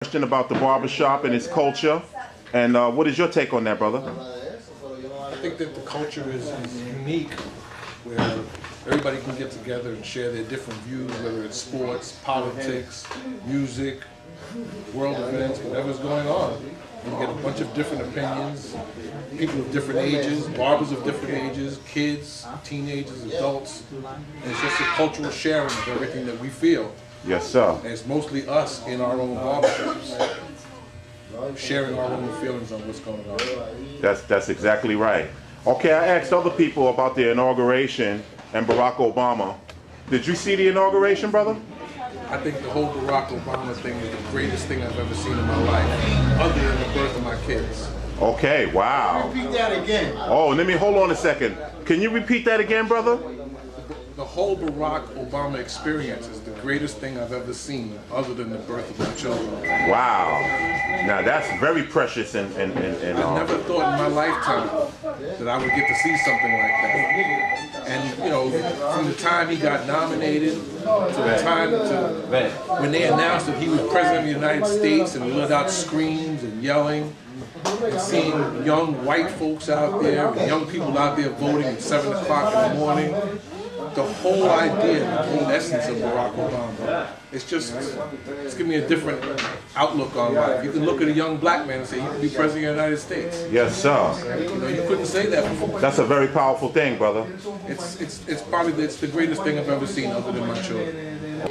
Question about the barbershop and its culture, and what is your take on that, brother? I think that the culture is unique, where everybody can get together and share their different views, whether it's sports, politics, music, world events, whatever's going on. You get a bunch of different opinions, people of different ages, barbers of different ages, kids, teenagers, adults, and it's just a cultural sharing of everything that we feel. Yes, sir. And it's mostly us in our own barbershops, sharing our own feelings on what's going on. That's exactly right. Okay, I asked other people about the inauguration and Barack Obama. Did you see the inauguration, brother? I think the whole Barack Obama thing is the greatest thing I've ever seen in my life, other than the birth of my kids. Okay, wow. Repeat that again. Oh, let me hold on a second. Can you repeat that again, brother? The whole Barack Obama experience is the greatest thing I've ever seen, other than the birth of my children. Wow. Now that's very precious and I never thought in my lifetime that I would get to see something like that. And you know, from the time he got nominated to the time when they announced that he was president of the United States and we let out screams and yelling, and seeing young white folks out there, and young people out there voting at 7 o'clock in the morning. The whole idea, the whole essence of Barack Obama, it's giving me a different outlook on life. You can look at a young black man and say, you can be president of the United States. Yes, sir. You know, you couldn't say that before. That's a very powerful thing, brother. It's probably the greatest thing I've ever seen, other than my children.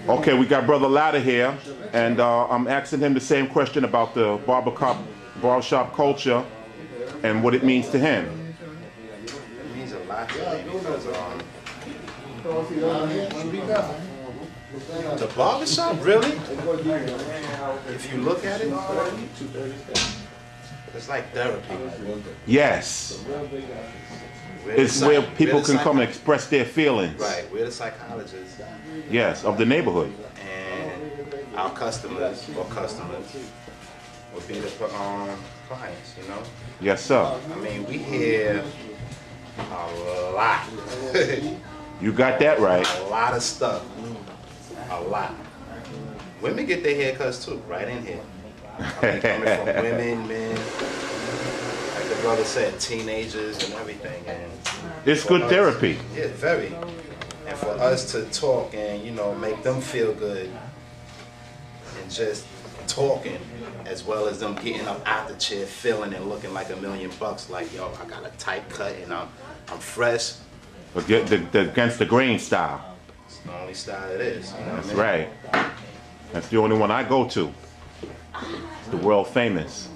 Okay, we got Brother Ladder here, and I'm asking him the same question about the barbershop culture and what it means to him. It means a lot to me because the barbershop, really? If you look at it, it's like therapy. Yes. It's where people can come and express their feelings. Right, we're the psychologists. Yes, of the neighborhood. And our customers would be the clients, you know? Yes, sir. I mean, we hear a lot. You got that right. A lot of stuff. A lot. Women get their haircuts too, right in here. I mean, coming from women, men, like the brother said, teenagers and everything. And It's good therapy. Yeah, very. And for us to talk and, you know, make them feel good and just talking, as well as them getting up out the chair, feeling and looking like $1,000,000, like, yo, I got a tight cut and I'm fresh. Against the grain style. It's the only style it is. You know That's what I mean? right. That's the only one I go to. It's the world famous.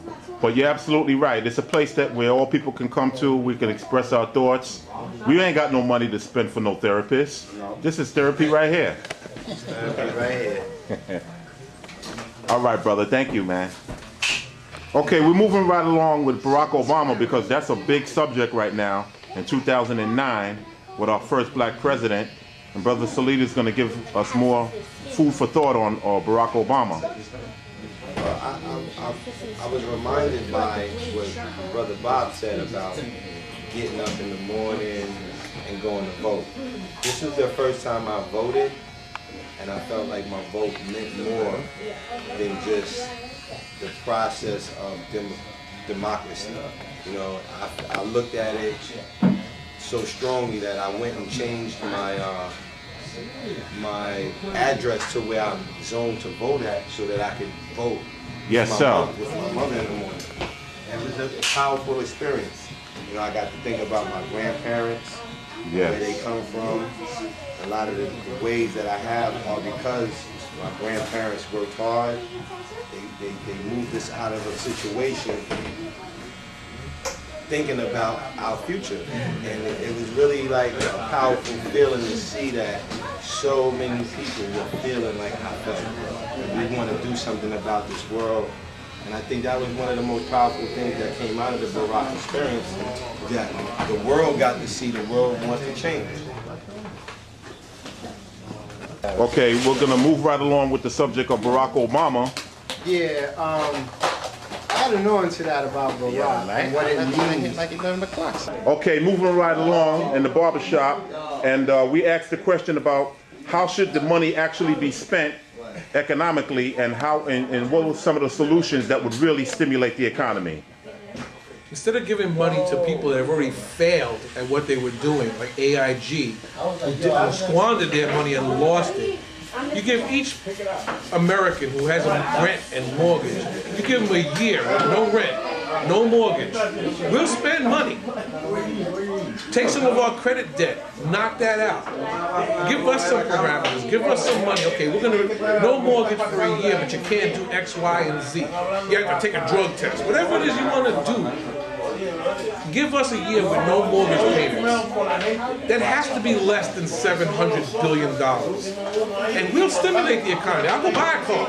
But you're absolutely right. It's a place that where all people can come to. We can express our thoughts. We ain't got no money to spend for no therapist. No. This is therapy right here. Therapy right here. All right, brother. Thank you, man. Okay, we're moving right along with Barack Obama because that's a big subject right now in 2009 with our first black president. And Brother Salida is going to give us more food for thought on Barack Obama. I was reminded by what Brother Bob said about getting up in the morning and going to vote. This was the first time I voted, and I felt like my vote meant more than just the process of democracy. You know, I looked at it so strongly that I went and changed my address to where I'm zoned to vote at, so that I could vote. Yes, sir. With my mother in the morning. And it was a powerful experience. You know, I got to think about my grandparents, where they come from. A lot of the ways that I have are because my grandparents worked hard. They moved us out of a situation thinking about our future. And it was really like a powerful feeling to see that so many people were feeling like I felt. And we want to do something about this world. And I think that was one of the most powerful things that came out of the Barack experience, that the world got to see the world wants to change. Okay, we're going to move right along with the subject of Barack Obama. Yeah, adding on to that about Barack and what it means. Like 11 o'clock. Okay, moving right along in the barbershop, and we asked the question about how should the money actually be spent economically, and how and what were some of the solutions that would really stimulate the economy? Instead of giving money to people that have already failed at what they were doing, like AIG, who squandered their money and lost it, you give each American who has a rent and mortgage, you give them a year with no rent, no mortgage. We'll spend money. Take some of our credit debt, knock that out. Give us some parameters, give us some money. Okay, we're gonna, no mortgage for a year, but you can't do X, Y, and Z. You have to take a drug test. Whatever it is you wanna do, give us a year with no mortgage payments. That has to be less than $700 billion. And we'll stimulate the economy. I'll go buy a car.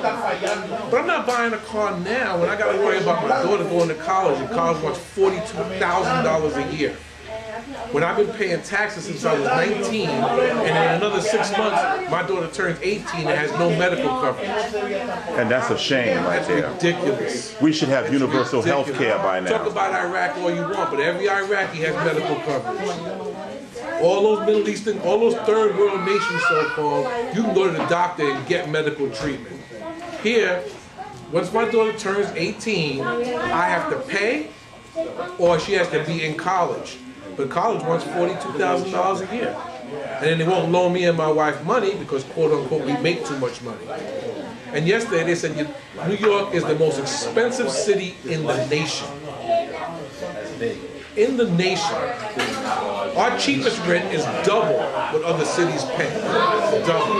But I'm not buying a car now when I gotta worry about my daughter going to college, and college wants $42,000 a year. When I've been paying taxes since I was 19, and in another 6 months, my daughter turns 18 and has no medical coverage. And that's a shame right there. That's ridiculous. We should have universal health care by now. Talk about Iraq all you want, but every Iraqi has medical coverage. All those Middle Eastern, all those third world nations so-called, you can go to the doctor and get medical treatment. Here, once my daughter turns 18, I have to pay, or she has to be in college. But college wants $42,000 a year. And then they won't loan me and my wife money because, quote unquote, we make too much money. And yesterday they said New York is the most expensive city in the nation. In the nation. Our cheapest rent is double what other cities pay. Double.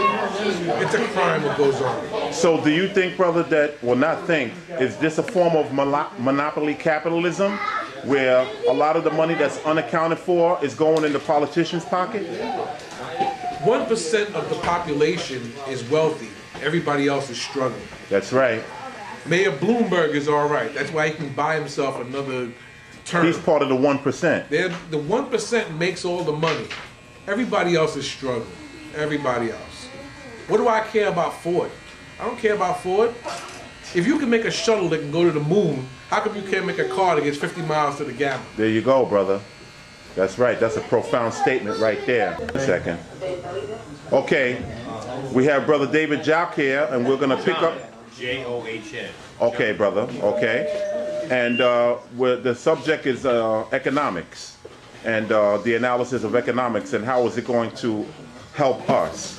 It's a crime what goes on. So do you think, brother, that, well, not think, is this a form of monopoly capitalism, where a lot of the money that's unaccounted for is going in the politicians' pocket? 1% of the population is wealthy. Everybody else is struggling. That's right. Mayor Bloomberg is all right. That's why he can buy himself another term. He's part of the 1%. The 1% makes all the money. Everybody else is struggling. Everybody else. What do I care about Ford? I don't care about Ford. If you can make a shuttle that can go to the moon, how come you can't make a car that gets 50 miles to the gallon? There you go, brother. That's right. That's a profound statement right there. A second. Okay. We have Brother David Jock here, and we're going to pick up... John. Okay, brother. Okay. And the subject is economics, and the analysis of economics, and how is it going to help us?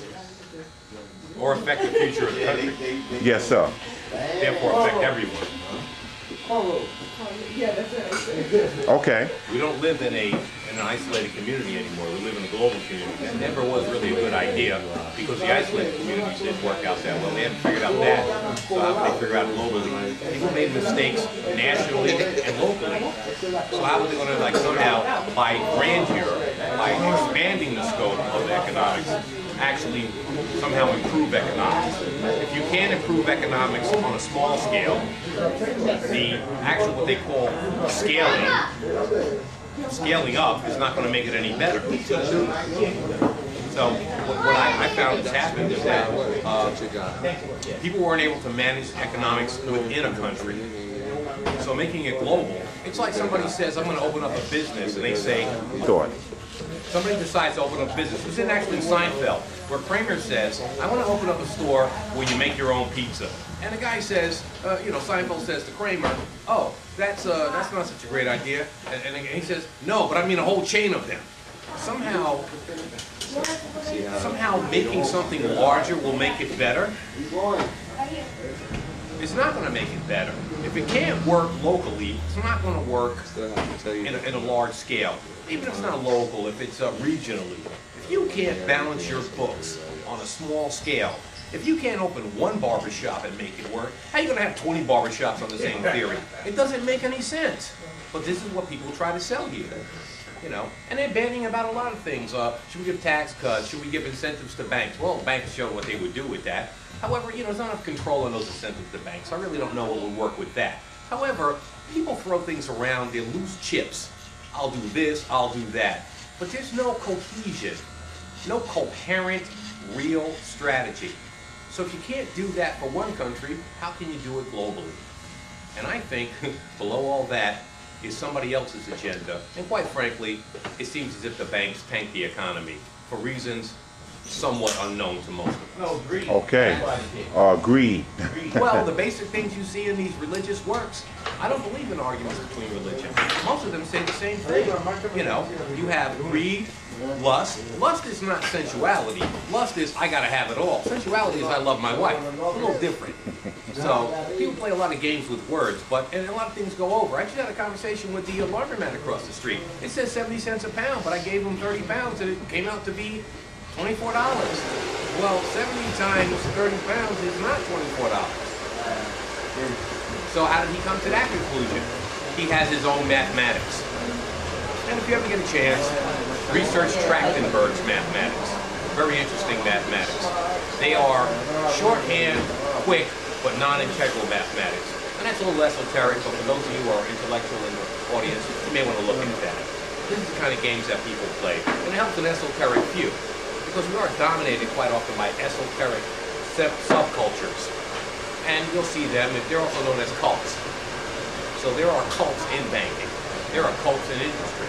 Or affect the future of the country. Yes, sir. Therefore affect everyone. Okay. We don't live in an isolated community anymore. We live in a global community. That never was really a good idea because the isolated communities didn't work out that well. They haven't figured out that. So how would they figure out globally? People made mistakes nationally and locally. So how are they going to somehow, by grandeur, by expanding the scope of economics, actually somehow improve economics? If you can't improve economics on a small scale, the actual what they call scaling up is not going to make it any better. So what I found has happened is that people weren't able to manage economics within a country. So making it global, it's like somebody says, I'm going to open up a business, and they say, somebody decides to open up a business. It was actually in Seinfeld, where Kramer says, I want to open up a store where you make your own pizza. And the guy says, Seinfeld says to Kramer, oh, that's not such a great idea. And he says, no, but I mean a whole chain of them. Somehow making something larger will make it better. It's not going to make it better. If it can't work locally, it's not going to work in a large scale. Even if it's not local, if it's regionally. If you can't balance your books on a small scale, if you can't open one barbershop and make it work, how are you going to have 20 barbershops on the same theory? It doesn't make any sense. But this is what people try to sell you. And they're banning about a lot of things. Should we give tax cuts? Should we give incentives to banks? Well, banks show what they would do with that. However, there's not enough control on those incentives to banks. I really don't know what would work with that. However, people throw things around. They lose chips. I'll do this, I'll do that. But there's no cohesion, no coherent, real strategy. So if you can't do that for one country, how can you do it globally? And I think below all that is somebody else's agenda. And quite frankly, it seems as if the banks tank the economy for reasons somewhat unknown to most of us. Okay. Agreed. Well, the basic things you see in these religious works, I don't believe in arguments between religion. Most of them say the same thing. You know, you have greed, lust. Lust is not sensuality. Lust is, I gotta have it all. Sensuality is, I love my wife. It's a little different. So, people play a lot of games with words, and a lot of things go over. I just had a conversation with the laundromat across the street. It says 70 cents a pound, but I gave him 30 pounds, and it came out to be $24. Well, 70 times 30 pounds is not $24. So how did he come to that conclusion? He has his own mathematics. And if you ever get a chance, research Trachtenberg's mathematics. Very interesting mathematics. They are shorthand, quick, but non-integral mathematics. And that's a little esoteric, but for those of you who are intellectual in the audience, you may want to look into that. This is the kind of games that people play. And it helps an esoteric few. Because we are dominated quite often by esoteric subcultures. And you'll see them, they're also known as cults. So there are cults in banking. There are cults in industry.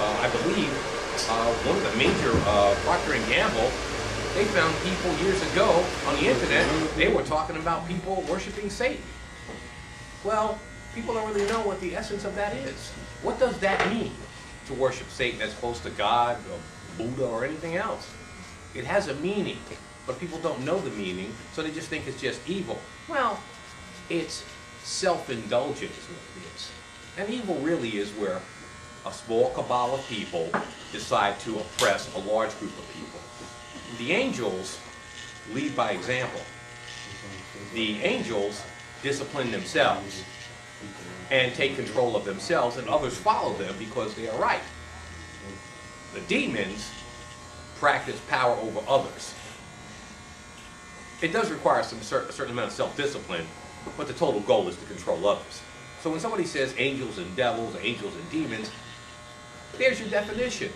I believe one of the major, Procter & Gamble, they found people years ago on the internet, they were talking about people worshiping Satan. Well, people don't really know what the essence of that is. What does that mean, to worship Satan as close to God, or Buddha, or anything else? It has a meaning, but people don't know the meaning, so they just think it's just evil. Well, it's self-indulgent is what it is. And evil really is where a small cabal of people decide to oppress a large group of people. The angels lead by example. The angels discipline themselves and take control of themselves, and others follow them because they are right. The demons practice power over others. It does require a certain amount of self-discipline, but the total goal is to control others. So when somebody says angels and devils, angels and demons, there's your definition.